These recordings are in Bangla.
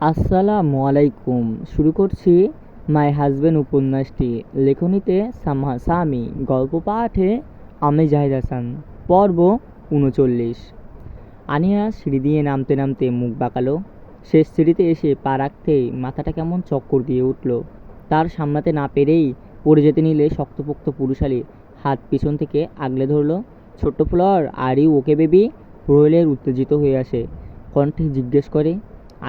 আসসালামু আলাইকুম। শুরু করছি মাই হাজবেন্ড উপন্যাসটি। লেখনীতে সামি, গল্প পাঠে আমি জাহিদ হাসান। পর্ব ৩৯। আনিয়া সিঁড়ি দিয়ে নামতে নামতে মুখ বাঁকালো। শেষ সিঁড়িতে এসে পা রাখতেই মাথাটা কেমন চক্কর দিয়ে উঠল। তার সামলাতে না পেরেই পড়ে যেতে নিলে শক্তপোক্ত পুরুষালী হাত পিছন থেকে আগলে ধরল। ছোট্ট ফ্লোর, আর ইউ ওকে বেবি? প্রহলের উত্তেজিত হয়ে আসে কণ্ঠে জিজ্ঞেস করে।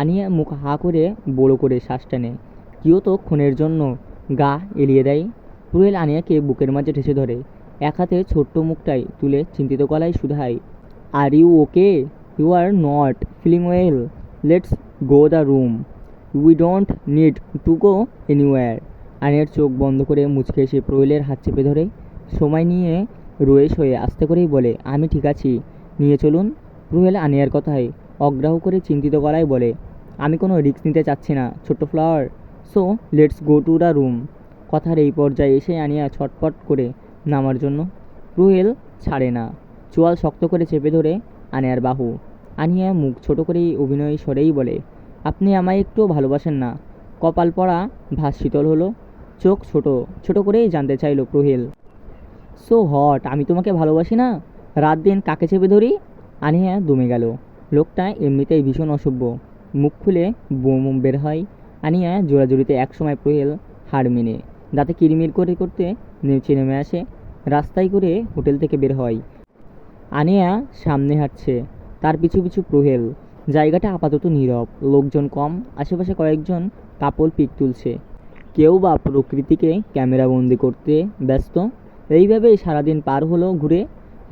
আনিয়া মুখ হা করে বড় করে শ্বাস টানে। কিয়তো ক্ষণের জন্য গা এলিয়ে দেয়। প্রহেল আনিয়াকে বুকের মাঝে ঠেসে ধরে, এক হাতে ছোট্ট মুখটাই তুলে চিন্তিত গলায় শুধায়, are you okay? You are not feeling well? Let's go the room. We don't need to go anywhere. আনিয়ার চোখ বন্ধ করে মুচকে এসে প্রহেলের হাত চেপে ধরে সময় নিয়ে রয়েস হয়ে আস্তে করেই বলে, আমি ঠিক আছি, নিয়ে চলুন। প্রহেল আনিয়ার কথায় অগ্রাহ্য করে চিন্তিত গলায় বলে, আমি কোনো রিস্ক নিতে চাচ্ছি না ছোট্ট flower, so let's go to the room. কথার এই পর্যায়ে এসে আনিয়া ছটপট করে নামার জন্য প্রহেল ছাড়ে না। চোয়াল শক্ত করে চেপে ধরে আনিয়ার বাহু। আনিয়া মুখ ছোট করেই অভিনয়ী স্বরেই বলে, আপনি আমায় একটুও ভালোবাসেন না? কপাল পড়া ভাস শীতল হলো। চোখ ছোট ছোট করেই জানতে চাইল প্রহেল, সো হট, আমি তোমাকে ভালোবাসি না? রাত দিন কাকে চেপে ধরি? আনিয়া দমে গেল। লোকটা এমনিতেই ভীষণ অসভ্য। মুখ খুলে বোম বের হয়। আনিয়া জোড়াজুড়িতে একসময় প্রহেল হার মেনে দাঁতে কিরমির করে করতে নেমে নেমে আসে। রাস্তায় করে হোটেল থেকে বের হয়। আনিয়া সামনে হাঁটছে, তার পিছু পিছু প্রহেল। জায়গাটা আপাতত নীরব, লোকজন কম। আশেপাশে কয়েকজন কাপল পিক তুলছে, কেউ বা প্রকৃতিকে ক্যামেরাবন্দি করতে ব্যস্ত। এইভাবেই সারাদিন পার হলো ঘুরে।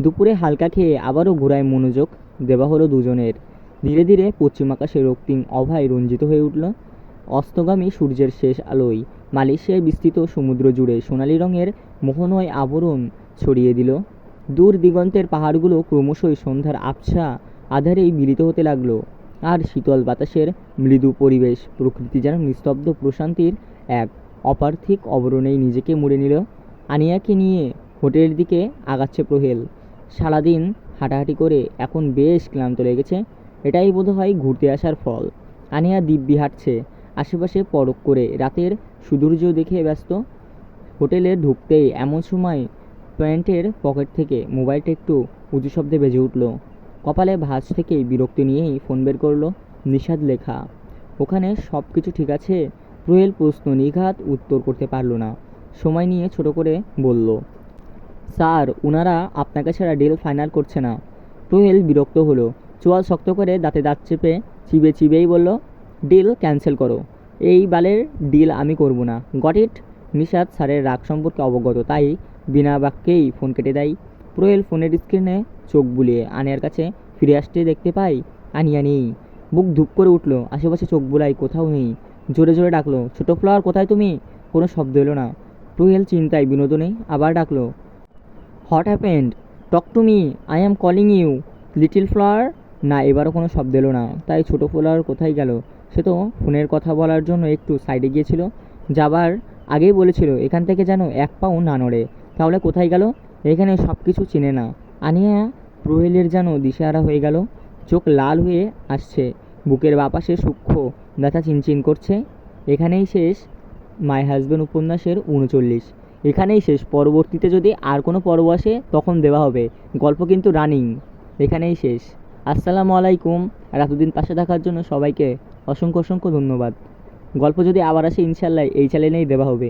দুপুরে হালকা খেয়ে আবারও ঘোরায় মনোযোগ দেওয়া হলো দুজনের। ধীরে ধীরে পশ্চিম আকাশে রক্তিম অভায় রঞ্জিত হয়ে উঠল। অস্তগামী সূর্যের শেষ আলোয় মালয়েশিয়ার বিস্তৃত সমুদ্র জুড়ে সোনালি রঙের মোহময় আবরণ ছড়িয়ে দিল। দূর দিগন্তের পাহাড়গুলো ক্রমশই সন্ধ্যার আবছা আধারেই মিলিত হতে লাগলো। আর শীতল বাতাসের মৃদু পরিবেশ প্রকৃতি যেন নিস্তব্ধ প্রশান্তির এক অপার্থিক আবরণেই নিজেকে মুড়ে নিল। আনিয়াকে নিয়ে হোটেলের দিকে আগাচ্ছে প্রহেল। সারাদিন হাঁটাহাঁটি করে এখন বেশ ক্লান্ত লেগেছে। এটাই বোধহয় ঘুরতে আসার ফল। আনিয়া দিব্যি হাঁটছে, আশেপাশে পরখ করে রাতের সৌন্দর্য দেখে ব্যস্ত। হোটেলে ঢুকতেই এমন সময় প্যান্টের পকেট থেকে মোবাইলটা একটু উঁচু শব্দে বেজে উঠল। কপালে ভাঁজ থেকেই বিরক্তি নিয়েই ফোন বের করলো। নিষাদ লেখা। ওখানে সব কিছু ঠিক আছে? প্রহেল প্রশ্ন নিঘাত উত্তর করতে পারল না। সময় নিয়ে ছোট করে বলল, স্যার, ওনারা আপনাকে ছাড়া ডিল ফাইনাল করছে না। প্রহেল বিরক্ত হলো। চোয়াল শক্ত করে দাঁতে দাঁত চেপে চিবেই বলল, ডিল ক্যান্সেল করো। এই বালের ডিল আমি করব না। Got it? নিষাদ স্যারের রাগ সম্পর্কে অবগত, তাই বিনা বাক্যেই ফোন কেটে দেয়। প্রহেল ফোনের স্ক্রিনে চোখ বুলিয়ে আনিয়ার কাছে ফিরে আসতে দেখতে পাই আনিয়া নেই। বুক ধুপ করে উঠল। আশেপাশে চোখ বুলাই, কোথাও নেই। জোরে জোরে ডাকলো, ছোট ফ্লাওয়ার কোথায় তুমি? কোনো শব্দ এলো না। প্রহেল চিন্তায় বিনোদনে আবার ডাকলো, what happened? Talk to me, I am calling you little flower. না, এবারও কোনো শব্দ এলো না। তাই ছোটো ফ্লাওয়ার কোথায় গেল? সে তো ফোনের কথা বলার জন্য একটু সাইডে গিয়েছিল। যাবার আগেই বলেছিল এখান থেকে যেন এক পাও না নড়ে। তাহলে কোথায় গেল? এখানে সব কিছু চেনে না। আনিয়া প্রহেলের যেন দিশেহারা হয়ে গেল। চোখ লাল হয়ে আসছে, বুকের বাপাশে সূক্ষ্ম ব্যথা চিনচিন করছে। এখানেই শেষ মাই হাজবেন্ড উপন্যাসের ৩৯। এখানেই শেষ। পরবর্তীতে যদি আর কোনো পর্ব আসে তখন দেওয়া হবে। গল্প কিন্তু রানিং। এখানেই শেষ। আসসালামু আলাইকুম। আর এতদিন পাশে থাকার জন্য সবাইকে অসংখ্য অসংখ্য ধন্যবাদ। গল্প যদি আবার আসে ইনশাল্লাহ এই চ্যানেলেই দেওয়া হবে।